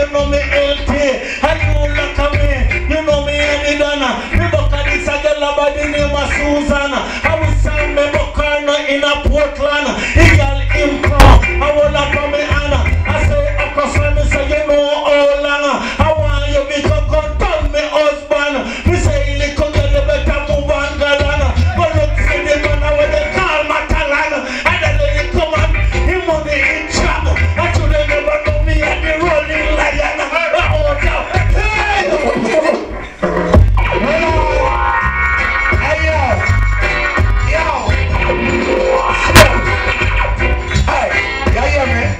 you know me healthy. And you look at me, you know me any donna. Me book at this a girl by the name of Susan. I will send me book her in a Portland. He girl him come, I will up on me Anna. I say Okra, so me say you know how long. I want you because come tell me husband. Me say little girl you better move on galan. But look see the man when they call Matalan. And then they come on, he money in trap. I should never know me at the rolling lion. Oh no, hey! Hey yo, yo, hey, yeah, yeah, man.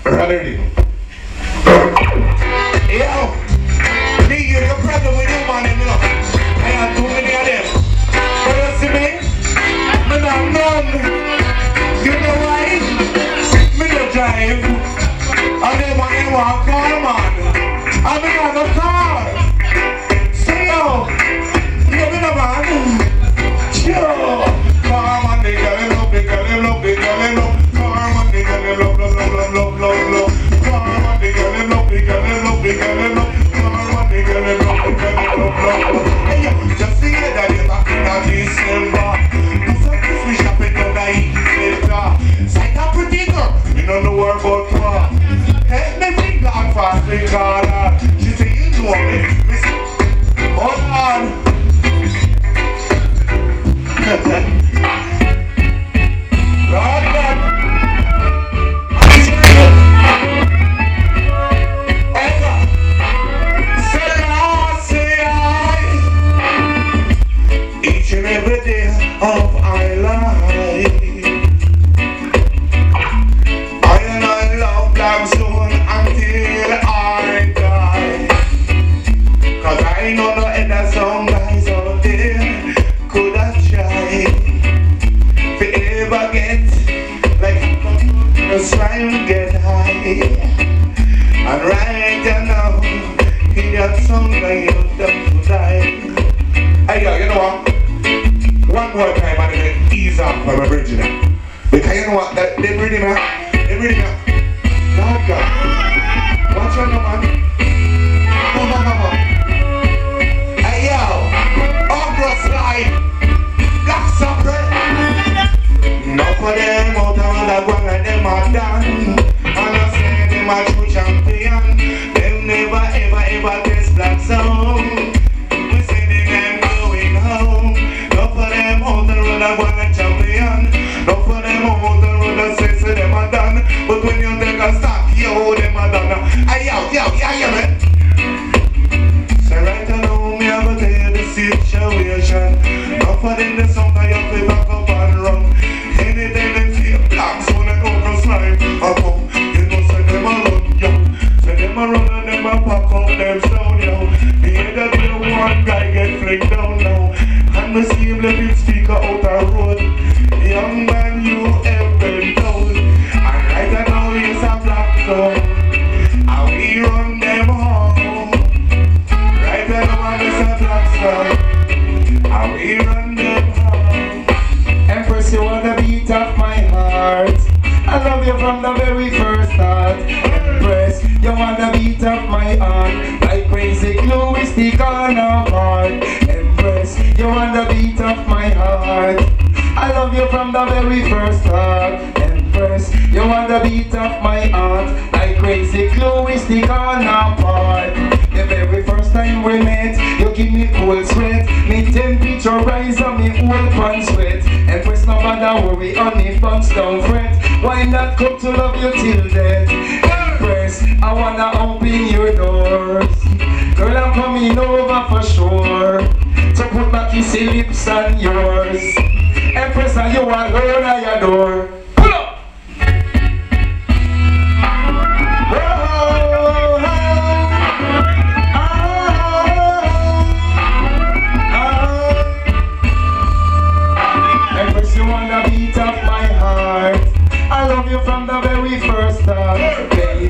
Ready? Yo, you got problem with you, man, you know. I have too many of them. But you see me? Me not none. You know why? Me not drive. And then when you want car, man, I me not no car. So yo, you me no man. Yo, car man, they got it love, they got it love, they got it love. Car man, they got it love, love, love, love, love, love. Car man, they got it love, they got it love, they got it love. Hey, just see that you're back in December. Do some Christmas shopping down the East. Sight a pretty girl, you don't know her about what. Head me finger and fast me call her. She say you know me. Hold on. Right then. Every day of our life, I and I love Black Zone until I die. Cause I know no other some guys out there could have tried to ever get like the slime get high. And right now, he got some guy out there to die. Hey yo, you know what? One more time and then ease up from my bridge now. Because you know what, they breathing out. They breathing out. God, God. Watch out, no man. No. Hey yo, Okra slide. Black sucker. Enough of them out of the ground and them are done. And I say them are true champion. Them never ever taste Black Zone. We say them going home. Not for them out the road I want a champion. Not for them out the road I say so them are done. But when you take a stock, yo, them are done. Ay, yo, man. So right now, me have to tell you the situation. Not for them the song I have to back up and run. Anything they feel Black Zone and Okra slime. I come, you know, say them a run, yo. Say them a run and them a pack up them stone, yo. The end of the one guy get flicked down now. And me see him let him speaker out the road. Young man, you have been told. And right now he's a Black Zone. How we run them home. Right now he's a Black Zone. How we run them home. Empress, you are the beat of my heart. I love you from the very first start. Empress, you are the beat of my heart. Like crazy glue, we stick on our heart. Empress, you are the beat of my heart. I love you from the very first start. Empress, you are the beat of my heart. Like crazy glue, we stick on our part. The very first time we met, you give me cold sweat. Me temperature rise and me whole pan sweat. Empress, no matter worry, honey, buns don't fret. Why not come to love you till death? Empress, I wanna open your doors. Girl, I'm coming over for sure. To put my kissy lips on yours. Empress, and you are girl I adore. Pull up! Empress, you are the beat of my heart. I love you from the very first start. Baby,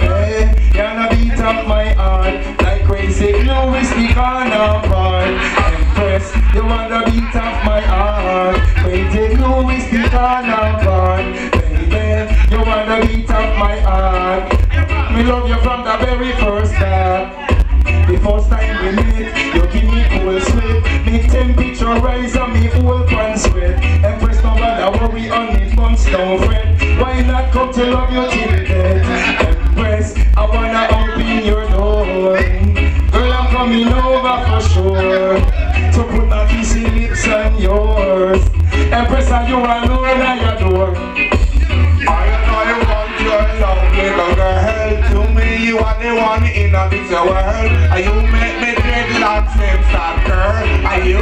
you're the beat of my heart. Like crazy glue, we stick on our part. Empress, you are the beat of my heart. Crazy glue, we stick on our part. Baby, you are the beat of my heart. Me love love you from the very first time. The first time we meet, you give me cool sweet. Me temperature rise and me whole pan sweat. Empress no matter worry on me buns don't fret. Why not come to love you till death? Empress, I wanna open your door. Girl, I'm coming over for sure to put my kissy lips on yours. Empress, and you alone at your door. I want your love, little girl. To me, you are the one in this world. You make me dreadlocks them start curl. Are you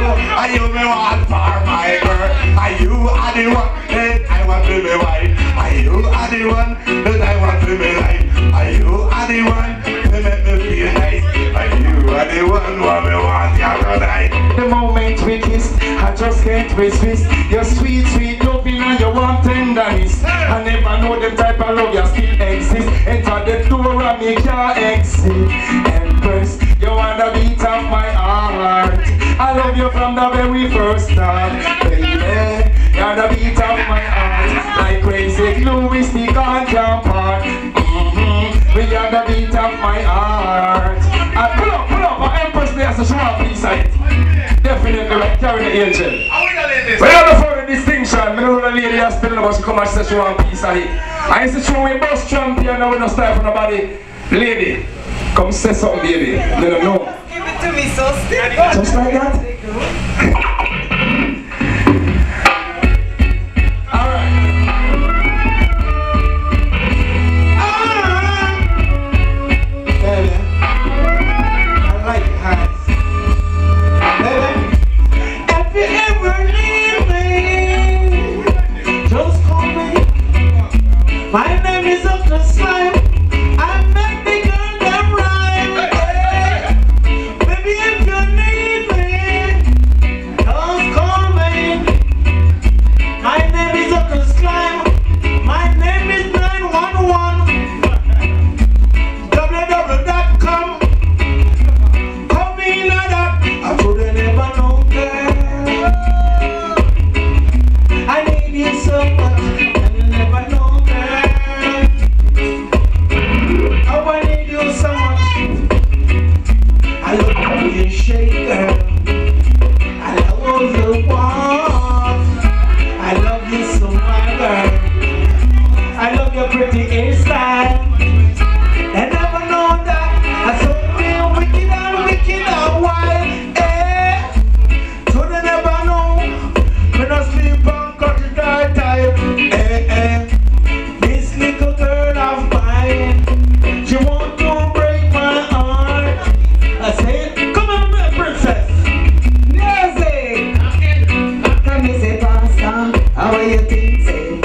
me want for my girl? Are you are the one that I want to be wife? Are you are the one that I want to be life? Are you are the one that make me feel nice? Are you are the one who me want your tonight? The moment we kiss, I just can't resist. Your sweet, sweet loving and your warm tenderness. I never know the type of love you still exist. Enter the door and me can't exit. Empress, you are the beat of my heart. I love you from the very first start, baby. You're the beat of my heart. Like crazy glue, we stick on your part. We are the beat of my heart. Pull up, my Empress there, so show up piece of it. Definitely like carrying the angel. We have the further distinction. I know the lady has been about to come and say she want a piece of it. I used to show we bus champion now we don't start from nobody. Lady, come say something, baby. Let them know. Give it to me so still. Just like that? Alright. Baby, I like it high. Baby, if you ever need me, just call me. My name is Okra. I met the girl that rhyme. Baby, if you need me, just call me. My name is Okra. My name is 911. www.com. Come in like that. I could never know, girl. I need you so much, and you never know, girl. Oh, I need you so much. I love how you shake, girl. I love how you walk. I love you so much, girl. I love your pretty hairstyle. I never know that. I so feel wicked and wild. So they never know. When I sleep on country time. This little girl of mine, she want to break my heart. I say, come on, princess. Music. Can me say, Pastor, how are you think, say?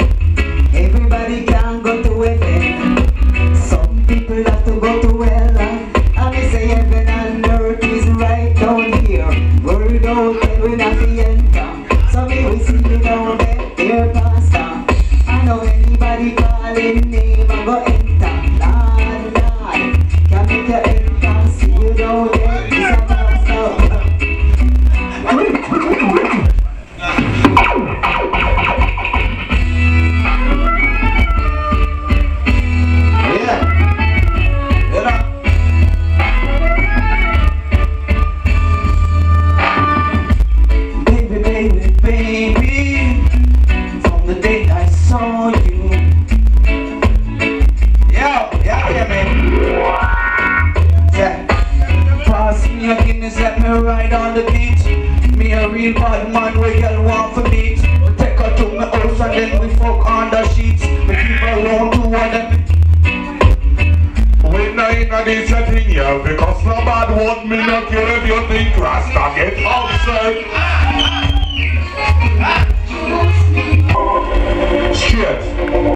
Everybody can go to heaven. Some people have to go to hell. And me say heaven and earth is right down here. World out there we not be enter. So me we see me down there, dear Pastor. I know anybody calling name I go enter. Lord, can make you enter. See you down there, it's a pastor. Baby, from the day I saw you. Yeah, man. Yeah. Pass me a Guinness, let me ride on the beach. Me a real bad man, where y'all want for beach. We take her to my house and then we fuck on the sheets. We keep her around to one of them. When I in this thing, yeah, because no bad word me not care if you think Rasta get out.